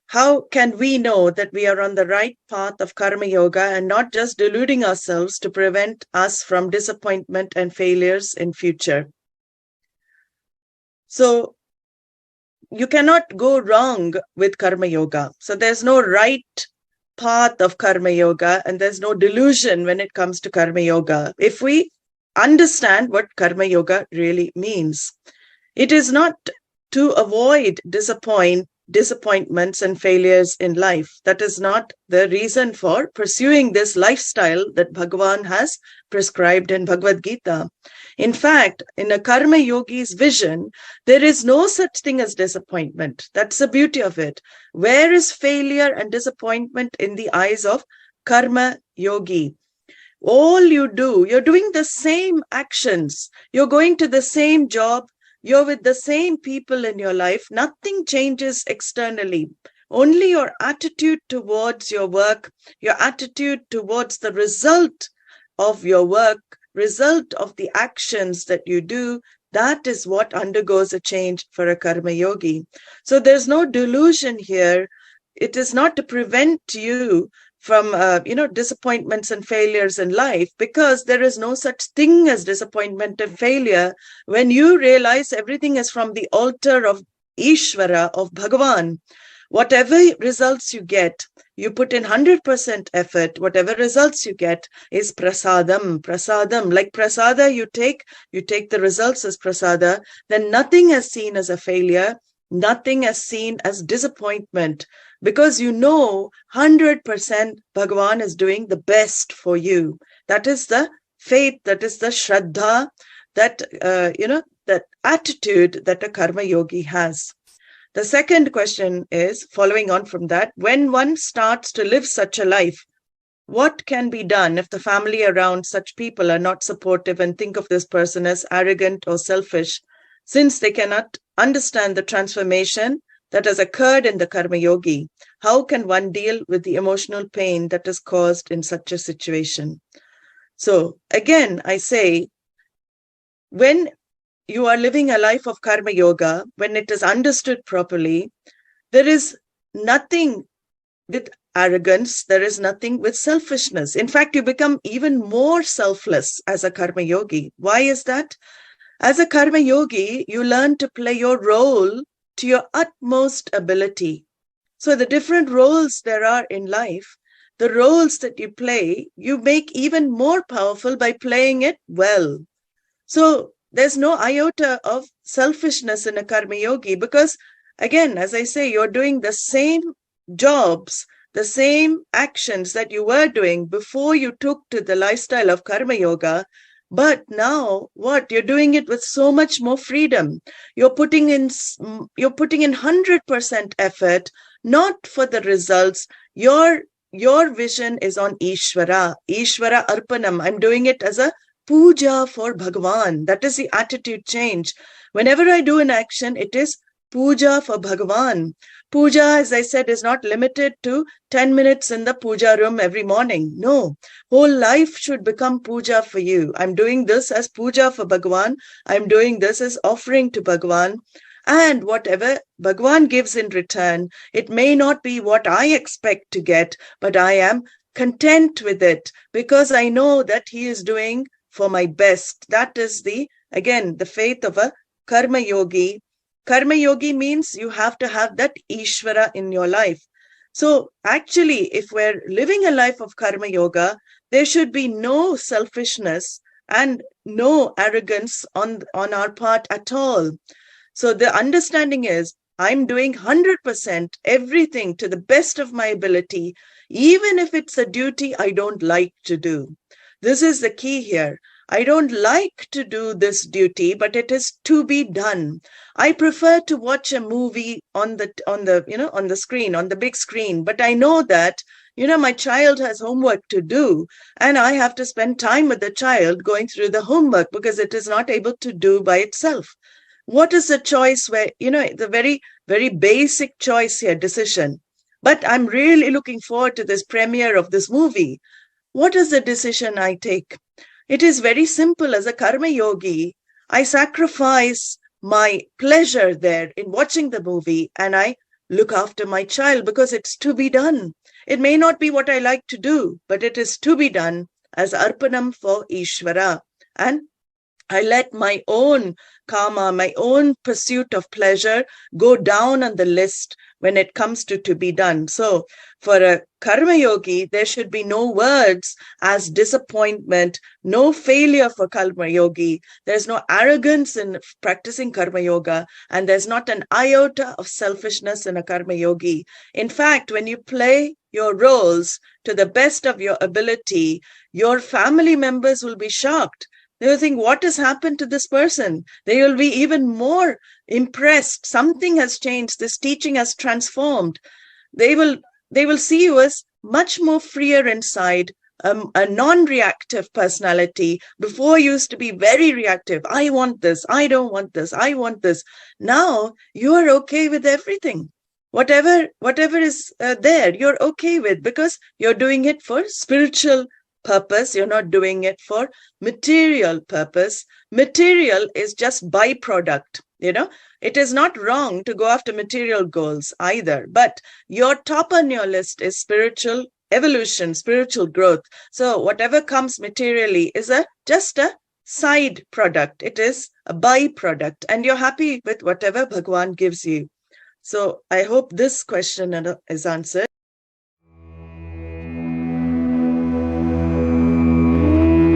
How can we know that we are on the right path of karma yoga and not just deluding ourselves to prevent us from disappointment and failures in future? So you cannot go wrong with karma yoga. So there's no right path of karma yoga and there's no delusion when it comes to karma yoga. If we understand what karma yoga really means, it is not to avoid disappointments and failures in life. That is not the reason for pursuing this lifestyle that Bhagavan has prescribed in Bhagavad Gita. In fact, in a karma yogi's vision, there is no such thing as disappointment. That's the beauty of it. Where is failure and disappointment in the eyes of karma yogi? All you do, you're doing the same actions. You're going to the same job. You're with the same people in your life. Nothing changes externally. Only your attitude towards your work, your attitude towards the result of your work, result of the actions that you do, that is what undergoes a change for a karma yogi. So there's no delusion here. It is not to prevent you from disappointments and failures in life, because there is no such thing as disappointment and failure when you realize everything is from the altar of Ishvara, of Bhagavan. Whatever results you get, you put in 100% effort. Whatever results you get is prasadam. Like prasada, you take the results as prasada. Then nothing is seen as a failure. Nothing is seen as disappointment, because you know 100% Bhagavan is doing the best for you. That is the faith, that is the shraddha, that that attitude that a karma yogi has. The second question is, following on from that, when one starts to live such a life, what can be done if the family around such people are not supportive and think of this person as arrogant or selfish, since they cannot understand the transformation that has occurred in the karma yogi? How can one deal with the emotional pain that is caused in such a situation? So again, I say, when you are living a life of karma yoga, when it is understood properly, there is nothing with arrogance, there is nothing with selfishness. In fact, you become even more selfless as a karma yogi. Why is that? As a karma yogi, you learn to play your role to your utmost ability. So the different roles there are in life, the roles that you play, you make even more powerful by playing it well. So there's no iota of selfishness in a karma yogi, because again, as I say, you're doing the same jobs, the same actions that you were doing before you took to the lifestyle of karma yoga. But now what? You're doing it with so much more freedom. You're putting in 100% effort, not for the results. Your vision is on Ishvara Arpanam. I'm doing it as a puja for Bhagavan. That is the attitude change. Whenever I do an action, it is puja for Bhagavan. Puja, as I said, is not limited to 10 minutes in the puja room every morning. No, whole life should become puja for you. I'm doing this as puja for Bhagavan. I'm doing this as offering to Bhagavan. And whatever Bhagavan gives in return, it may not be what I expect to get, but I am content with it, because I know that he is doing for my best. That is the faith of a karma yogi. Karma yogi means you have to have that Ishvara in your life. So actually, if we're living a life of karma yoga, there should be no selfishness and no arrogance on our part at all. So the understanding is, I'm doing 100% everything to the best of my ability, even if it's a duty I don't like to do. This is the key here. I don't like to do this duty, but it is to be done. I prefer to watch a movie on the screen, on the big screen, but I know that, my child has homework to do, and I have to spend time with the child going through the homework because it is not able to do by itself. What is the choice where, the very, very basic choice here, decision. But I'm really looking forward to this premiere of this movie. What is the decision I take? It is very simple. As a karma yogi, I sacrifice my pleasure there in watching the movie, and I look after my child because it's to be done. It may not be what I like to do, but it is to be done as arpanam for Ishvara. And I let my own karma, my own pursuit of pleasure go down on the list when it comes to be done. So for a karma yogi, there should be no words as disappointment, no failure for karma yogi. There's no arrogance in practicing karma yoga, and there's not an iota of selfishness in a karma yogi. In fact, when you play your roles to the best of your ability, your family members will be shocked. They will think, what has happened to this person? They will be even more impressed. Something has changed. This teaching has transformed. They will see you as much more freer inside, a non-reactive personality. Before you used to be very reactive. I want this. I don't want this. I want this. Now you are okay with everything. Whatever is there, you're okay with, because you're doing it for spiritual purpose. You're not doing it for material purpose. Material is just byproduct. It is not wrong to go after material goals either, but your top on your list is spiritual evolution, spiritual growth. So whatever comes materially is just a side product. It is a byproduct, and you're happy with whatever Bhagwan gives you. So I hope this question is answered.